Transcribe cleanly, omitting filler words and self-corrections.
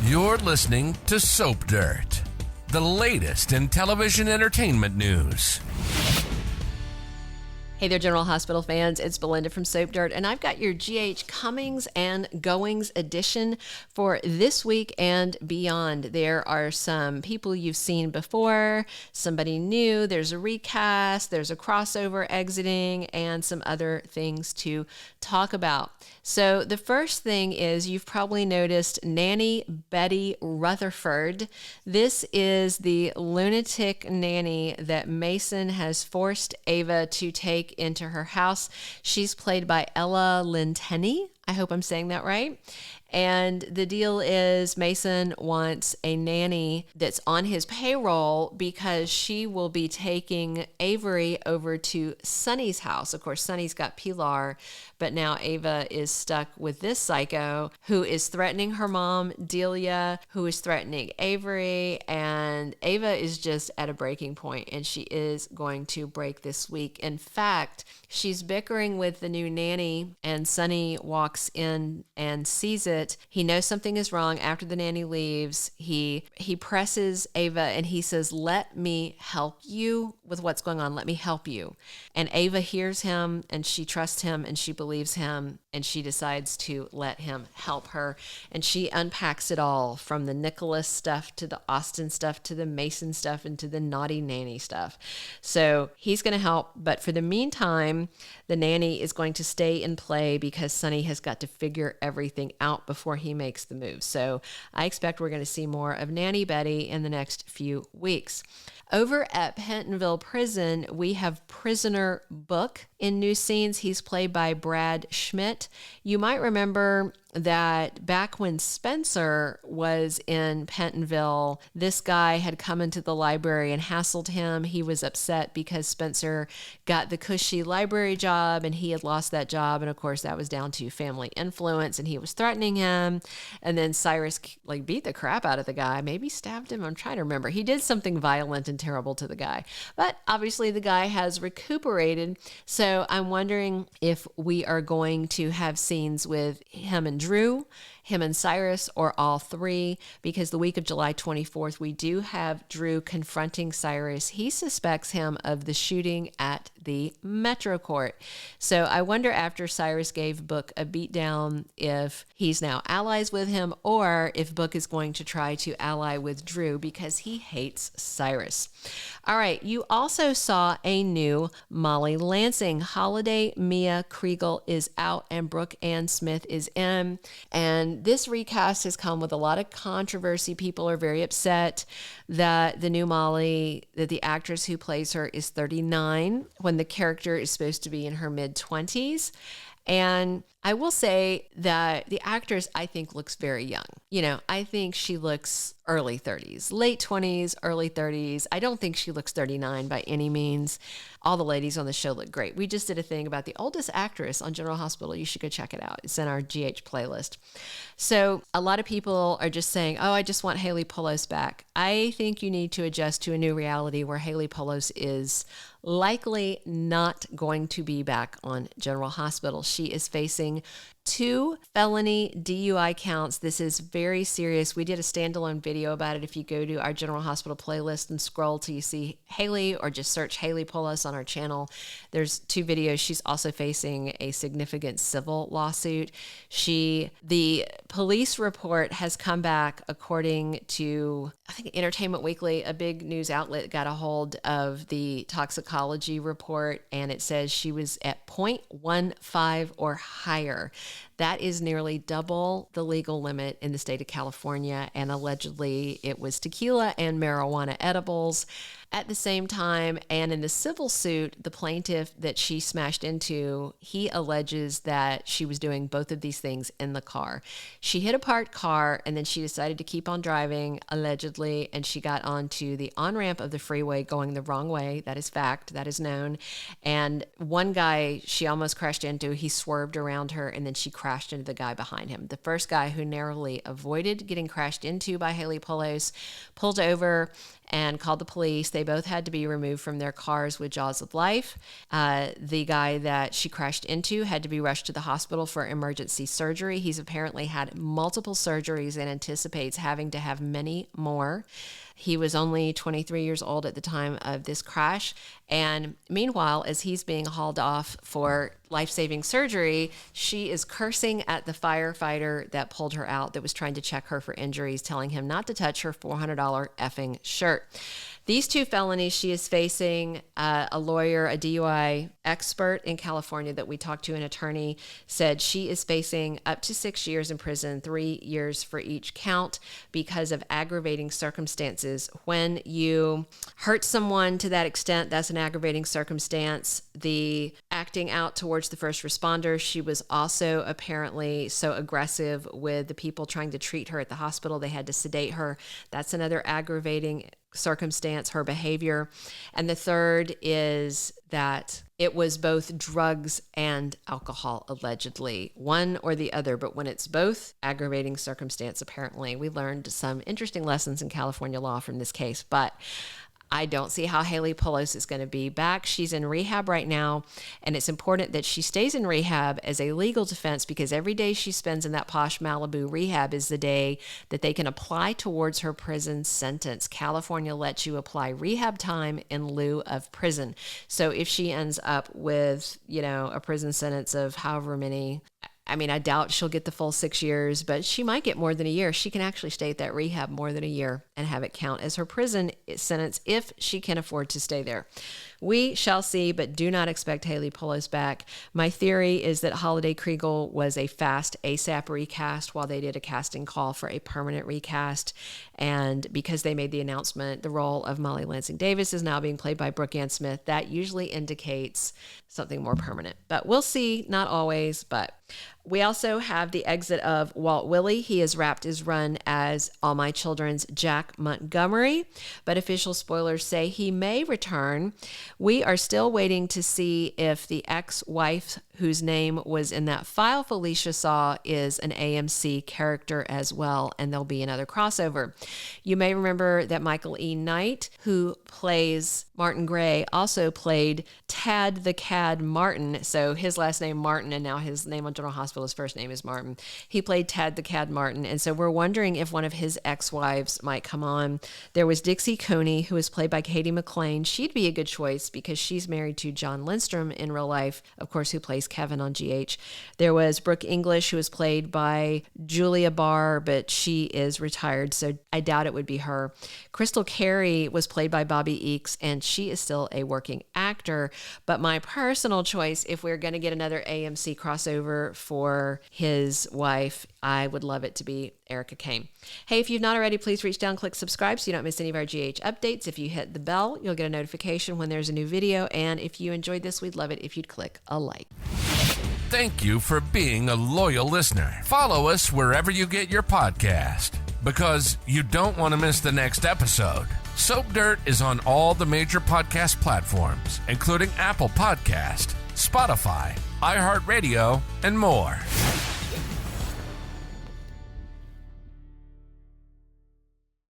You're listening to Soap Dirt, the latest in television entertainment news. Hey there, General Hospital fans. It's Belinda from Soap Dirt, and I've got your GH Comings and Goings edition for this week and beyond. There are some people you've seen before, somebody new, there's a recast, there's a crossover exiting, and some other things to talk about. So the first thing is you've probably noticed Nanny Betty Rutherford. This is the lunatic nanny that Mathison has forced Ava to take into her house. She's played by Lentini. I hope I'm saying that right. And the deal is Mathison wants a nanny that's on his payroll because she will be taking Avery over to Sonny's house. Of course, Sonny's got Pilar, but now Ava is stuck with this psycho who is threatening her mom, Delia, who is threatening Avery. And Ava is just at a breaking point, and she is going to break this week. In fact, she's bickering with the new nanny, and Sonny walks in and sees it. He knows something is wrong. After the nanny leaves, he presses Ava and he says, "Let me help you with what's going on. Let me help you." And Ava hears him and she trusts him and she believes him and she decides to let him help her. And she unpacks it all, from the Nicholas stuff to the Austin stuff to the Mason stuff and to the naughty nanny stuff. So he's going to help. But for the meantime, the nanny is going to stay and play because Sonny has got to figure everything out before he makes the move. So I expect we're going to see more of Nanny Betty in the next few weeks. Over at Pentonville Prison, we have Prisoner Book in new scenes. He's played by Brad Schmidt. You might remember that back when Spencer was in Pentonville, this guy had come into the library and hassled him. He was upset because Spencer got the cushy library job and he had lost that job. And of course, that was down to family influence and he was threatening him. And then Cyrus beat the crap out of the guy, maybe stabbed him. I'm trying to remember. He did something violent and terrible to the guy. But obviously the guy has recuperated. So I'm wondering if we are going to have scenes with him and Drew, him and Cyrus, or all three, because the week of July 24th, we do have Drew confronting Cyrus. He suspects him of the shooting at the Metro Court. So I wonder, after Cyrus gave Book a beatdown, if he's now allies with him or if Book is going to try to ally with Drew because he hates Cyrus. All right, you also saw a new Molly Lansing. Holiday Mia Kriegel is out and Brooke Ann Smith is in. And this recast has come with a lot of controversy. People are very upset that the new Molly, that the actress who plays her, is 39 when the character is supposed to be in her mid-20s. And I will say that the actress, I think, looks very young. I think she looks early 30s, late 20s, early 30s. I don't think she looks 39 by any means. All the ladies on the show look great. We just did a thing about the oldest actress on General Hospital. You should go check it out. It's in our GH playlist. So a lot of people are just saying, "Oh, I just want Haley Polos back." I think you need to adjust to a new reality where Haley Polos is likely not going to be back on General Hospital. She is facing 2 felony DUI counts. This is very serious. We did a standalone video about it. If you go to our General Hospital playlist and scroll till you see Haley, or just search Haley Polos on our channel, there's 2 videos. She's also facing a significant civil lawsuit. The police report has come back, according to, I think, Entertainment Weekly, a big news outlet got a hold of the toxicology report, and it says she was at 0.15 or higher. That is nearly double the legal limit in the state of California, and allegedly it was tequila and marijuana edibles at the same time. And in the civil suit, the plaintiff that she smashed into, he alleges that she was doing both of these things in the car. She hit a parked car and then she decided to keep on driving, allegedly, and she got onto the on-ramp of the freeway going the wrong way. That is fact. That is known. And one guy she almost crashed into, he swerved around her and then she crashed crashed into the guy behind him. The first guy, who narrowly avoided getting crashed into by Haley Poulos, pulled over and called the police. They both had to be removed from their cars with jaws of life. The guy that she crashed into had to be rushed to the hospital for emergency surgery. He's apparently had multiple surgeries and anticipates having to have many more. He was only 23 years old at the time of this crash. And meanwhile, as he's being hauled off for life-saving surgery, she is cursing at the firefighter that pulled her out, that was trying to check her for injuries, telling him not to touch her $400 effing shirt. These two felonies she is facing. A lawyer, a DUI expert in California that we talked to, an attorney, said she is facing up to 6 years in prison, 3 years for each count, because of aggravating circumstances. When you hurt someone to that extent, that's an aggravating circumstance. The acting out towards the first responders, she was also apparently so aggressive with the people trying to treat her at the hospital, they had to sedate her. That's another aggravating circumstance, her behavior. And the third is that it was both drugs and alcohol, allegedly, one or the other. But when it's both, aggravating circumstance, apparently. We learned some interesting lessons in California law from this case, but I don't see how Haley Poulos is going to be back. She's in rehab right now, and it's important that she stays in rehab as a legal defense, because every day she spends in that posh Malibu rehab is the day that they can apply towards her prison sentence. California lets you apply rehab time in lieu of prison. So if she ends up with, a prison sentence of however many, I doubt she'll get the full 6 years, but she might get more than a year. She can actually stay at that rehab more than a year and have it count as her prison sentence if she can afford to stay there. We shall see, but do not expect Haley Poulos back. My theory is that Holiday Kriegel was a fast ASAP recast while they did a casting call for a permanent recast. And because they made the announcement, the role of Molly Lansing Davis is now being played by Brooke Ann Smith, that usually indicates something more permanent. But we'll see, not always, but we also have the exit of Walt Willey. He has wrapped his run as All My Children's Jack Montgomery, but official spoilers say he may return. We are still waiting to see if the ex-wife whose name was in that file Felicia saw is an AMC character as well, and there'll be another crossover. You may remember that Michael E. Knight, who plays Martin Gray, also played Tad the Cad Martin. So his last name Martin, and now his name on General Hospital, his first name is Martin. He played Tad the Cad Martin, and so we're wondering if one of his ex-wives might come on. There was Dixie Coney, who is played by Katie McLean. She'd be a good choice because she's married to John Lindstrom in real life, of course, who plays Kevin on GH. There was Brooke English, who was played by Julia Barr, but she is retired, so I doubt it would be her. Crystal Carey was played by Bobby Eakes, and she is still a working actor. But my personal choice, if we're going to get another AMC crossover for his wife, I would love it to be Erica Kane. Hey, if you've not already, please reach down, click subscribe so you don't miss any of our GH updates. If you hit the bell, you'll get a notification when there's a new video. And if you enjoyed this, we'd love it if you'd click a like. Thank you for being a loyal listener. Follow us wherever you get your podcast, because you don't want to miss the next episode. Soap Dirt is on all the major podcast platforms, including Apple Podcast, Spotify, iHeartRadio, and more.